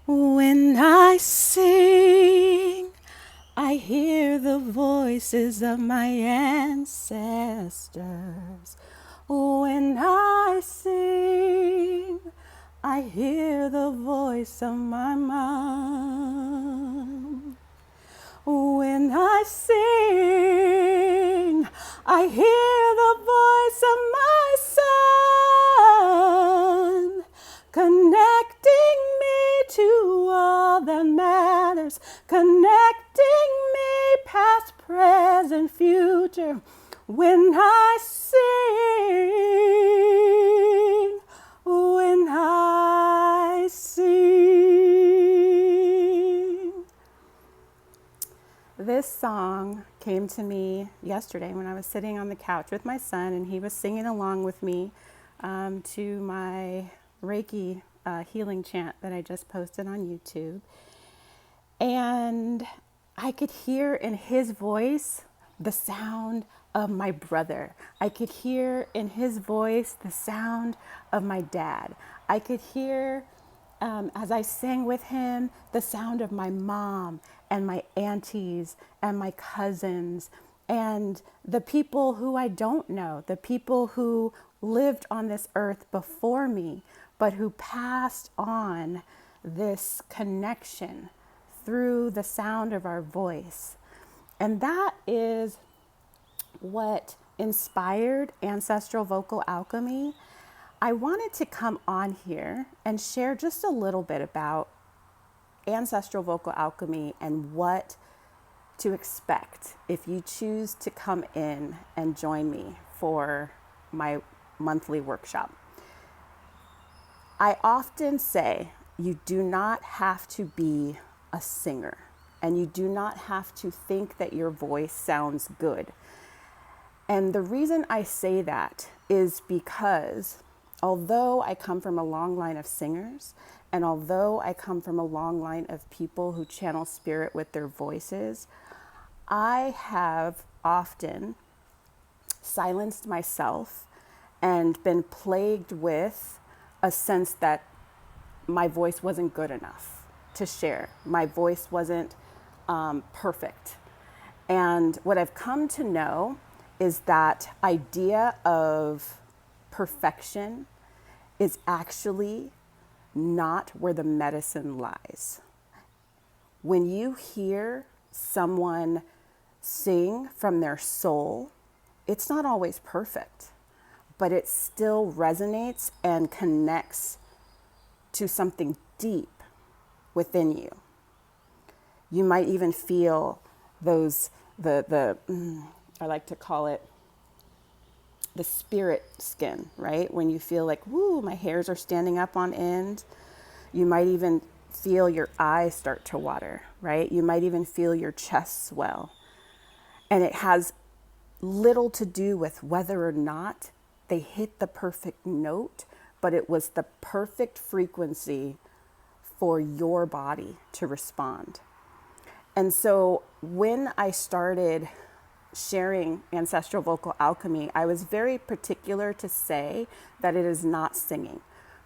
When I sing, I hear the voices of my ancestors. When I sing, I hear the voice of my mom. When I sing, I hear the voice of my son, connecting me to all that matters, connecting me past, present, future. When I sing, when I sing. This song came to me yesterday when I was sitting on the couch with my son, and he was singing along with me to my Reiki healing chant that I just posted on YouTube. And I could hear in his voice the sound of my brother. I could hear in his voice the sound of my dad. I could hear, as I sang with him, the sound of my mom and my aunties and my cousins and the people who I don't know, the people who lived on this earth before me, but who passed on this connection through the sound of our voice. And that is what inspired Ancestral Vocal Alchemy. I wanted to come on here and share just a little bit about Ancestral Vocal Alchemy and what to expect if you choose to come in and join me for my monthly workshop. I often say you do not have to be a singer, and you do not have to think that your voice sounds good. And the reason I say that is because although I come from a long line of singers, and although I come from a long line of people who channel spirit with their voices, I have often silenced myself and been plagued with a sense that my voice wasn't good enough to share. My voice wasn't perfect. And what I've come to know is that idea of perfection is actually not where the medicine lies. When you hear someone sing from their soul, it's not always perfect, but it still resonates and connects to something deep within you. You might even feel those, I like to call it the spirit skin, right? When you feel like, woo, my hairs are standing up on end. You might even feel your eyes start to water, right? You might even feel your chest swell. And it has little to do with whether or not they hit the perfect note, but it was the perfect frequency for your body to respond. And so when I started sharing Ancestral Vocal Alchemy, I was very particular to say that it is not singing,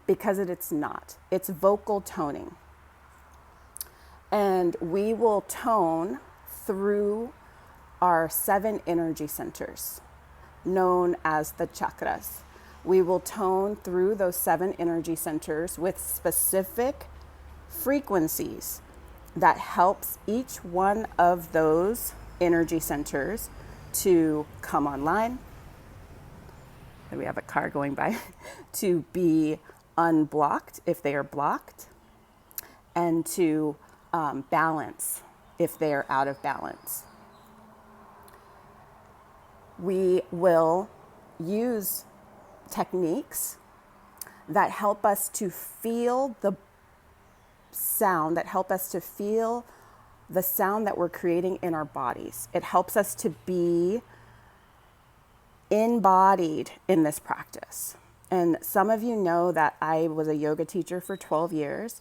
because it's not. It's vocal toning. And we will tone through our 7 energy centers, known as the chakras. We will tone through those 7 energy centers with specific frequencies that helps each one of those energy centers to come online. And we have a car going by. To be unblocked if they are blocked, and to balance if they are out of balance. We will use techniques that help us to feel the sound, that help us to feel the sound that we're creating in our bodies. It helps us to be embodied in this practice. And some of you know that I was a yoga teacher for 12 years.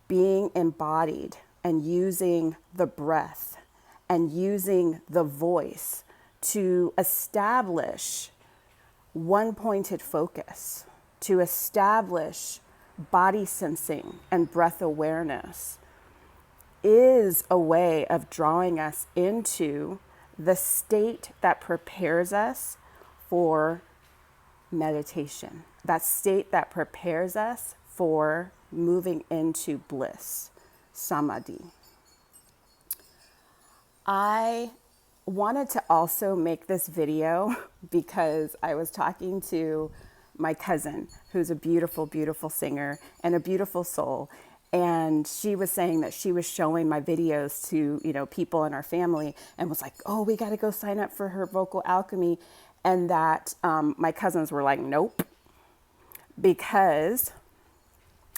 Being embodied and using the breath and using the voice to establish one pointed focus, to establish body sensing and breath awareness is a way of drawing us into the state that prepares us for meditation, that state that prepares us for moving into bliss, samadhi. I wanted to also make this video because I was talking to my cousin, who's a beautiful, beautiful singer and a beautiful soul. And she was saying that she was showing my videos to, people in our family and was like, oh, we got to go sign up for her vocal alchemy. And that my cousins were like, nope, because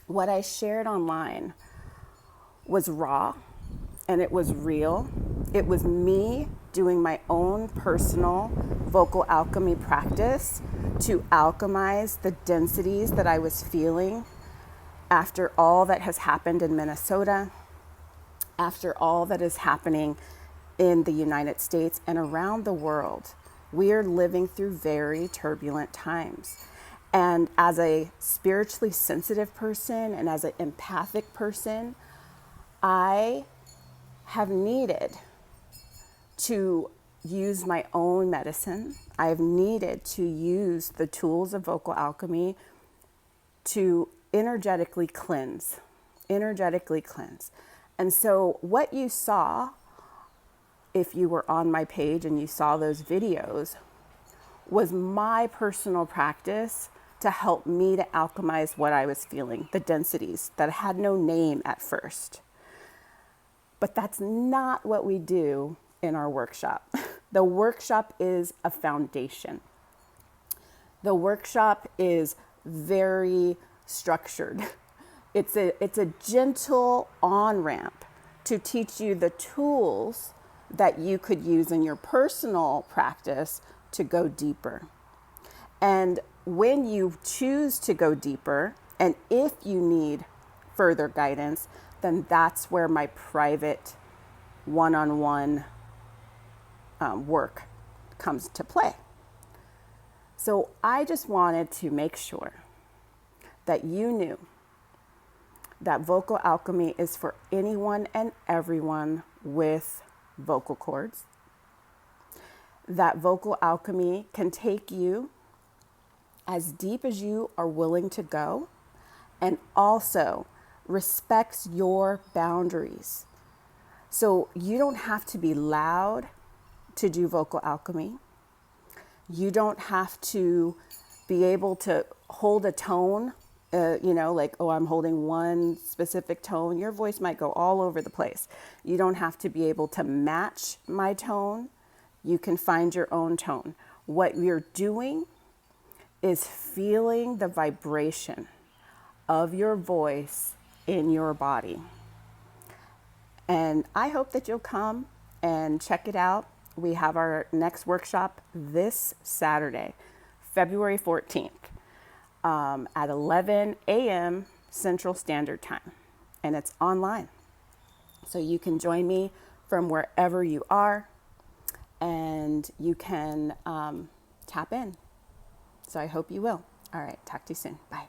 what I shared online was raw and it was real. It was me doing my own personal vocal alchemy practice to alchemize the densities that I was feeling after all that has happened in Minnesota, after all that is happening in the United States and around the world. We are living through very turbulent times. And as a spiritually sensitive person and as an empathic person, I have needed to use my own medicine. I have needed to use the tools of vocal alchemy to energetically cleanse. And so what you saw, if you were on my page and you saw those videos, was my personal practice to help me to alchemize what I was feeling, the densities that had no name at first. But that's not what we do in our workshop. The workshop is a foundation. The workshop is very structured. It's a gentle on-ramp to teach you the tools that you could use in your personal practice to go deeper. And when you choose to go deeper, and if you need further guidance, then that's where my private one-on-one work comes to play. So I just wanted to make sure that you knew that vocal alchemy is for anyone and everyone with vocal cords. That vocal alchemy can take you as deep as you are willing to go and also respects your boundaries. So you don't have to be loud to do vocal alchemy. You don't have to be able to hold a tone, like, oh, I'm holding one specific tone. Your voice might go all over the place. You don't have to be able to match my tone. You can find your own tone. What you're doing is feeling the vibration of your voice in your body. And I hope that you'll come and check it out. We have our next workshop this Saturday, February 14th, at 11 a.m. Central Standard Time. And it's online. So you can join me from wherever you are and you can tap in. So I hope you will. All right, talk to you soon. Bye.